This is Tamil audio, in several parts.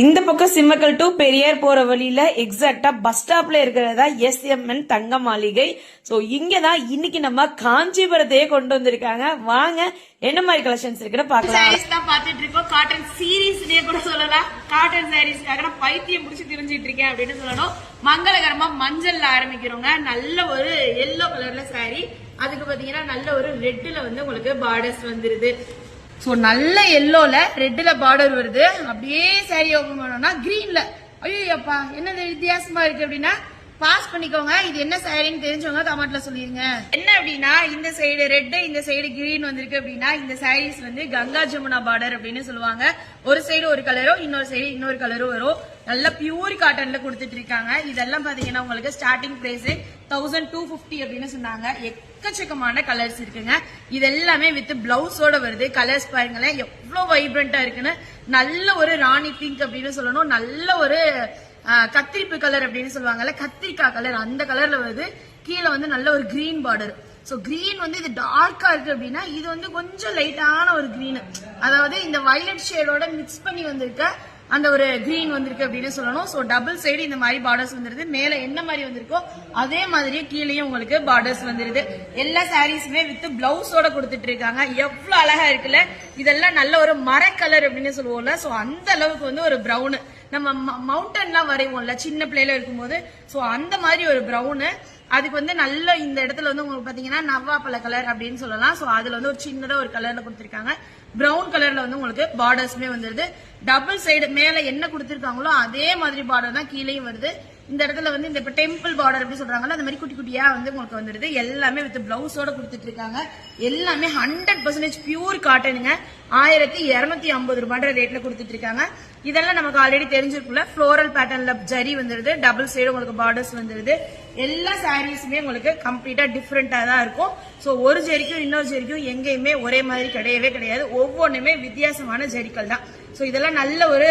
இந்த பக்கம் சிம்மக்கல் டு பெரியார் போற வழியில எக்ஸாக்டா பஸ் ஸ்டாப்ல இருக்கிறதா SMN தங்க மாளிகை. சோ இங்கதான் இன்னைக்கு நம்ம காஞ்சிபுரத்தையே கொண்டு வந்திருக்காங்க. வாங்க என்ன மாதிரி கலெக்ஷன்ஸ் இருக்குன்னு பாக்கலாம். சாரீஸ் தான் பாத்துட்டு இருக்கோம். காட்டன் சீரீஸ்லயே கூட சொல்லலாம். காட்டன் சாரீஸ்க்காக நான் பைத்தியம் முடிச்சு திரிஞ்சிட்டு இருக்கேன் அப்படின்னு சொல்லணும். மங்களகரமா மஞ்சள்ல ஆரம்பிக்கிறோங்க. நல்ல ஒரு எல்லோ கலர்ல சாரி, அதுக்கு பாத்தீங்கன்னா நல்ல ஒரு ரெட்ல வந்து உங்களுக்கு பார்டர்ஸ் வந்துருது. சோ நல்ல எல்லோல ரெட்ல பார்டர் வருது. அப்படியே சாரி ஓபன் பண்ணோம்னா கிரீன்ல, ஐயோ அப்பா என்னது வித்தியாசமா இருக்கு அப்படின்னா பாஸ் பண்ணிக்கோங்க. இது என்ன சாரின்னு தெரிஞ்சவங்க கமெண்ட்ல சொல்லிருங்க. என்ன அப்படின்னா இந்த சைடு ரெட், இந்த சைடு கிரீன் வந்திருக்கு அப்படின்னா இந்த சாரீஸ் வந்து கங்கா ஜமுனா பார்டர் அப்படின்னு சொல்லுவாங்க. ஒரு சைடு ஒரு கலரும் இன்னொரு சைடு இன்னொரு கலரும் வரும். நல்ல பியூர் காட்டன்ல கொடுத்துட்டு இருக்காங்க. இதெல்லாம் பாத்தீங்கன்னா உங்களுக்கு ஸ்டார்டிங் பிரைஸ் 1250 அப்படின்னு சொன்னாங்க. எக்கச்சக்கமான கலர்ஸ் இருக்குங்க. இது எல்லாமே வித் பிளவுஸோட வருது. கலர்ஸ் பாருங்களேன் எவ்வளவு வைப்ரண்டா இருக்குன்னு. நல்ல ஒரு ராணி பிங்க் அப்படின்னு சொல்லணும். நல்ல ஒரு கத்திரிப்பு கலர் அப்படின்னு சொல்லுவாங்கல்ல, கத்திரிக்காய் கலர், அந்த கலர்ல வருது. கீழே வந்து நல்ல ஒரு கிரீன் பார்டர். சோ கிரீன் வந்து இது டார்க்கா இருக்கு அப்படின்னா இது வந்து கொஞ்சம் லைட்டான ஒரு கிரீன், அதாவது இந்த வயலட் ஷேடோட மிக்ஸ் பண்ணி வந்திருக்க அந்த ஒரு கிரீன் வந்திருக்கு அப்படின்னு சொல்லணும். சோ டபுள் சைடு இந்த மாதிரி பார்டர்ஸ் வந்துருது. மேல என்ன மாதிரி வந்திருக்கோ அதே மாதிரியே கீழேயும் உங்களுக்கு பார்டர்ஸ் வந்துருது. எல்லா சாரீஸுமே வித் பிளவுஸோட கொடுத்துட்டு இருக்காங்க. எவ்வளவு அழகா இருக்குல்ல. இதெல்லாம் நல்ல ஒரு மர கலர் அப்படின்னு சொல்லுவோம்ல. சோ அந்த அளவுக்கு வந்து ஒரு பிரவுன், நம்ம மவுண்டன்லாம் வரைவோம்ல சின்ன பிள்ளையில இருக்கும்போது, சோ அந்த மாதிரி ஒரு பிரவுன். அதுக்கு வந்து நல்ல இந்த இடத்துல வந்து உங்களுக்கு பாத்தீங்கன்னா நவ்வாப்பழ கலர் அப்படின்னு சொல்லலாம். சோ அதுல வந்து ஒரு சின்னதா ஒரு கலர்ல கொடுத்திருக்காங்க. பிரவுன் கலர்ல வந்து உங்களுக்கு பார்டர்ஸ்மே வந்துருது. டபுள் சைடு மேல என்ன கொடுத்திருக்காங்களோ அதே மாதிரி பார்டர் தான் கீழேயும் வருது. இந்த இடத்துல வந்து இந்த டெம்பிள் பார்டர் எப்படி சொல்றாங்களோ அந்த மாதிரி குட்டி குட்டியா வந்து உங்களுக்கு வந்துருது. எல்லாமே வித் பிளவுஸோட கொடுத்துட்டு இருக்காங்க. எல்லாமே 100% பியூர் காட்டனுங்க. 1250 ரூபாய் ரேட்ல கொடுத்துட்டு இருக்காங்க. இதெல்லாம் நமக்கு ஆல்ரெடி தெரிஞ்சிருக்குல்ல. ஃப்ளோரல் பேட்டர்ன்ல ஜரி வந்துருது. டபுள் சைடு உங்களுக்கு பார்டர்ஸ் வந்துருது. எல்லா சாரீஸுமே உங்களுக்கு கம்ப்ளீட்டா டிஃப்ரெண்டா தான் இருக்கும். சோ ஒரு ஜரிக்கும் இன்னொரு ஜரிக்கும் எங்கேயுமே ஒரே மாதிரி கிடையவே கிடையாது. ஒவ்வொன்றுமே வித்தியாசமான ஜரிகள் தான். சோ இதெல்லாம் நல்ல ஒரு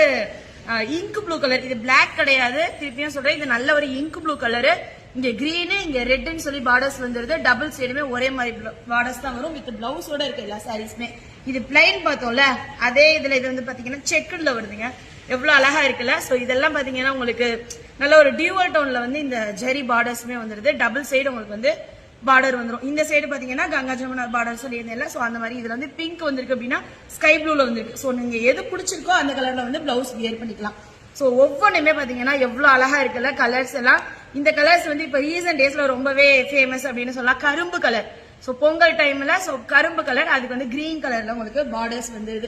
இங்க் ப்ளூ கலர். இது பிளாக் கிடையாது, திருப்பியும் சொல்றேன். இது நல்ல ஒரு இங்க் ப்ளூ கலரு. இங்க கிரீனு இங்க ரெட்னு சொல்லி பார்டர்ஸ் வந்துருது. டபுள் சைடுமே ஒரே மாதிரி பார்டர்ஸ் தான் வரும். வித் பிளவுஸோட இருக்கு எல்லா சாரீஸ்மே. இது பிளைன் பார்த்தோம்ல, அதே இதுல இது வந்து பாத்தீங்கன்னா செக்குல வருதுங்க. எவ்வளவு அழகா இருக்குல்ல. சோ இதெல்லாம் பாத்தீங்கன்னா உங்களுக்கு நல்ல ஒரு டியூவல் டோன்ல வந்து இந்த ஜெரி பார்டர்ஸ்மே வந்துருது. டபுள் சைடு உங்களுக்கு வந்து பார்டர் வந்துடும். இந்த சைடு பாத்தீங்கன்னா கங்கா ஜமுனா பார்டர் சொல்லியிருந்தேன். சோ அந்த மாதிரி இதுல வந்து பிங்க் வந்திருக்கு அப்படின்னா ஸ்கை ப்ளூல வந்திருக்கு. சோ நீங்க எது பிடிச்சிருக்கோ அந்த கலர்ல வந்து பிளவுஸ் வியர் பண்ணிக்கலாம். சோ ஒவ்வொன்றுமே பாத்தீங்கன்னா எவ்வளவு அழகா இருக்குல்ல கலர்ஸ் எல்லாம். இந்த கலர்ஸ் வந்து இப்ப ரீசன்ட் டேஸ்ல ரொம்பவே ஃபேமஸ் அப்படின்னு சொல்லலாம். கரும்பு கலர். சோ பொங்கல் டைம்ல சோ கரும்பு கலர், அதுக்கு வந்து கிரீன் கலர்ல உங்களுக்கு பார்டர்ஸ் வந்துருது.